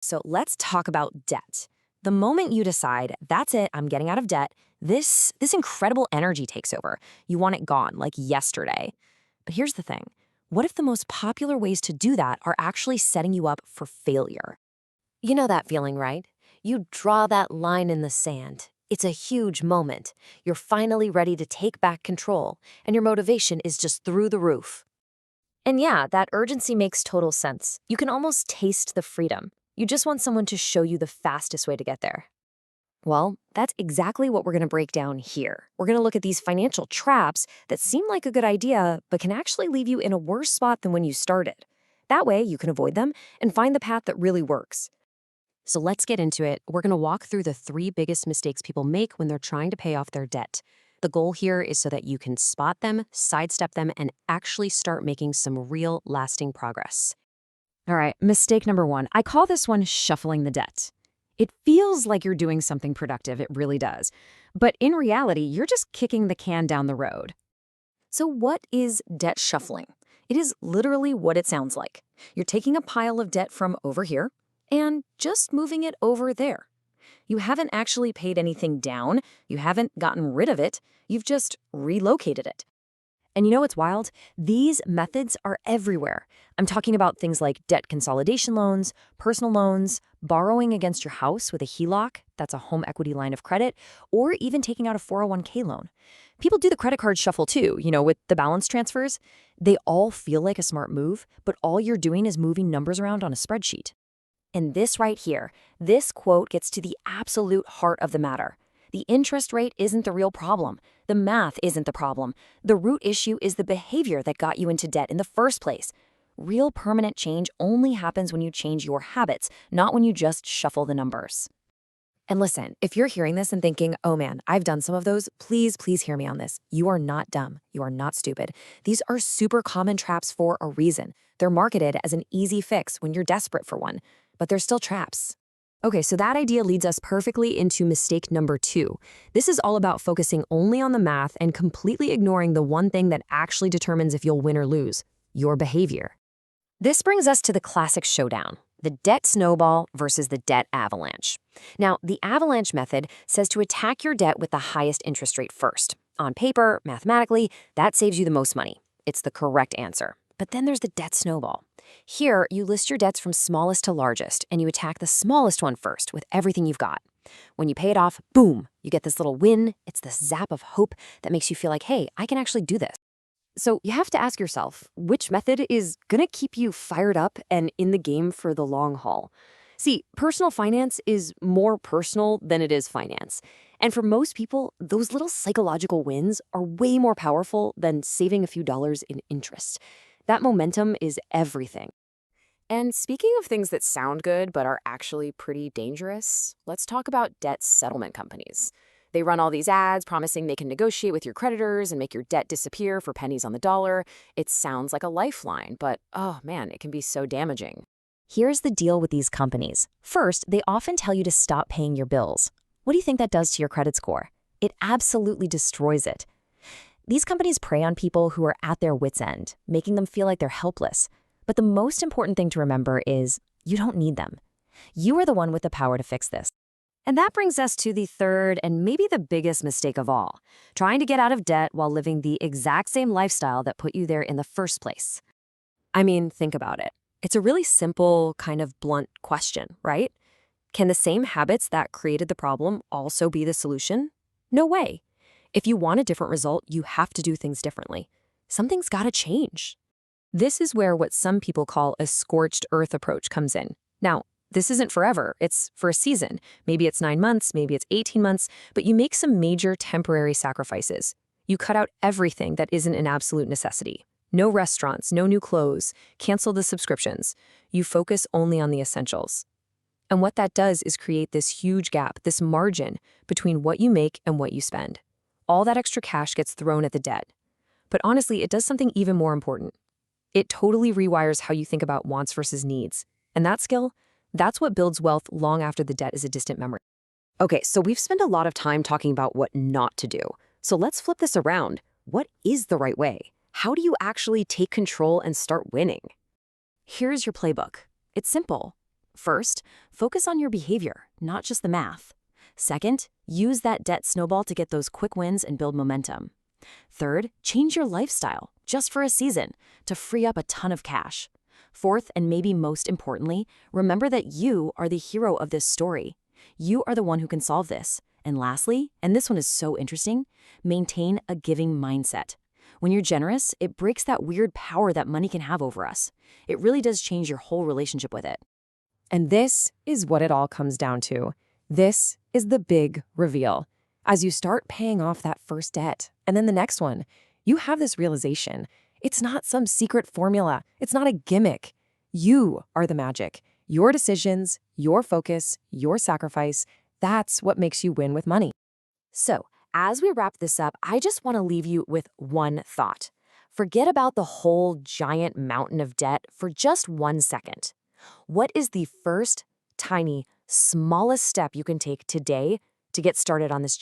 So let's talk about debt. The moment you decide, that's it, I'm getting out of debt, this incredible energy takes over. You want it gone, like yesterday. But here's the thing. What if the most popular ways to do that are actually setting you up for failure? You know that feeling, right? You draw that line in the sand. It's a huge moment. You're finally ready to take back control, and your motivation is just through the roof. And yeah, that urgency makes total sense. You can almost taste the freedom. You just want someone to show you the fastest way to get there. Well, that's exactly what we're going to break down here. We're going to look at these financial traps that seem like a good idea, but can actually leave you in a worse spot than when you started. That way, you can avoid them and find the path that really works. So let's get into it. We're going to walk through the 3 biggest mistakes people make when they're trying to pay off their debt. The goal here is so that you can spot them, sidestep them, and actually start making some real lasting progress. All right, mistake number 1. I call this one shuffling the debt. It feels like you're doing something productive, it really does. But in reality, you're just kicking the can down the road. So what is debt shuffling? It is literally what it sounds like. You're taking a pile of debt from over here and just moving it over there. You haven't actually paid anything down, you haven't gotten rid of it, you've just relocated it. And you know what's wild? These methods are everywhere. I'm talking about things like debt consolidation loans, personal loans, borrowing against your house with a HELOC, that's a home equity line of credit, or even taking out a 401k loan. People do the credit card shuffle too, with the balance transfers. They all feel like a smart move, but all you're doing is moving numbers around on a spreadsheet. And this right here, this quote gets to the absolute heart of the matter. The interest rate isn't the real problem. The math isn't the problem. The root issue is the behavior that got you into debt in the first place. Real permanent change only happens when you change your habits, not when you just shuffle the numbers. And listen, if you're hearing this and thinking, oh man, I've done some of those, please hear me on this. You are not dumb. You are not stupid. These are super common traps for a reason. They're marketed as an easy fix when you're desperate for one, but they're still traps. Okay, so that idea leads us perfectly into mistake number 2. This is all about focusing only on the math and completely ignoring the one thing that actually determines if you'll win or lose, your behavior. This brings us to the classic showdown, the debt snowball versus the debt avalanche. Now, the avalanche method says to attack your debt with the highest interest rate first. On paper, mathematically, that saves you the most money. It's the correct answer. But then there's the debt snowball. Here, you list your debts from smallest to largest, and you attack the smallest one first with everything you've got. When you pay it off, boom, you get this little win. It's this zap of hope that makes you feel like, hey, I can actually do this. So you have to ask yourself, which method is going to keep you fired up and in the game for the long haul? See, personal finance is more personal than it is finance. And for most people, those little psychological wins are way more powerful than saving a few dollars in interest. That momentum is everything. And speaking of things that sound good but are actually pretty dangerous, let's talk about debt settlement companies. They run all these ads promising they can negotiate with your creditors and make your debt disappear for pennies on the dollar. It sounds like a lifeline, but oh man, it can be so damaging. Here's the deal with these companies. First, they often tell you to stop paying your bills. What do you think that does to your credit score? It absolutely destroys it. These companies prey on people who are at their wits' end, making them feel like they're helpless. But the most important thing to remember is you don't need them. You are the one with the power to fix this. And that brings us to the third and maybe the biggest mistake of all, trying to get out of debt while living the exact same lifestyle that put you there in the first place. I mean, think about it. It's a really simple, kind of blunt question, right? Can the same habits that created the problem also be the solution? No way. If you want a different result, you have to do things differently. Something's got to change. This is where what some people call a scorched earth approach comes in. Now, this isn't forever. It's for a season. Maybe it's 9 months, maybe it's 18 months, but you make some major temporary sacrifices. You cut out everything that isn't an absolute necessity. No restaurants, no new clothes, cancel the subscriptions. You focus only on the essentials. And what that does is create this huge gap, this margin between what you make and what you spend. All that extra cash gets thrown at the debt. But honestly, it does something even more important. It totally rewires how you think about wants versus needs. And that skill, that's what builds wealth long after the debt is a distant memory. Okay, so we've spent a lot of time talking about what not to do. So let's flip this around. What is the right way? How do you actually take control and start winning? Here's your playbook. It's simple. First, focus on your behavior, not just the math. Second, use that debt snowball to get those quick wins and build momentum. Third, change your lifestyle, just for a season, to free up a ton of cash. Fourth, and maybe most importantly, remember that you are the hero of this story. You are the one who can solve this. And lastly, and this one is so interesting, maintain a giving mindset. When you're generous, it breaks that weird power that money can have over us. It really does change your whole relationship with it. And this is what it all comes down to. This is the big reveal. As you start paying off that first debt, and then the next one, you have this realization. It's not some secret formula. It's not a gimmick. You are the magic. Your decisions, your focus, your sacrifice, that's what makes you win with money. So, as we wrap this up, I just want to leave you with one thought. Forget about the whole giant mountain of debt for just 1 second. What is the first, tiny, smallest step you can take today to get started on this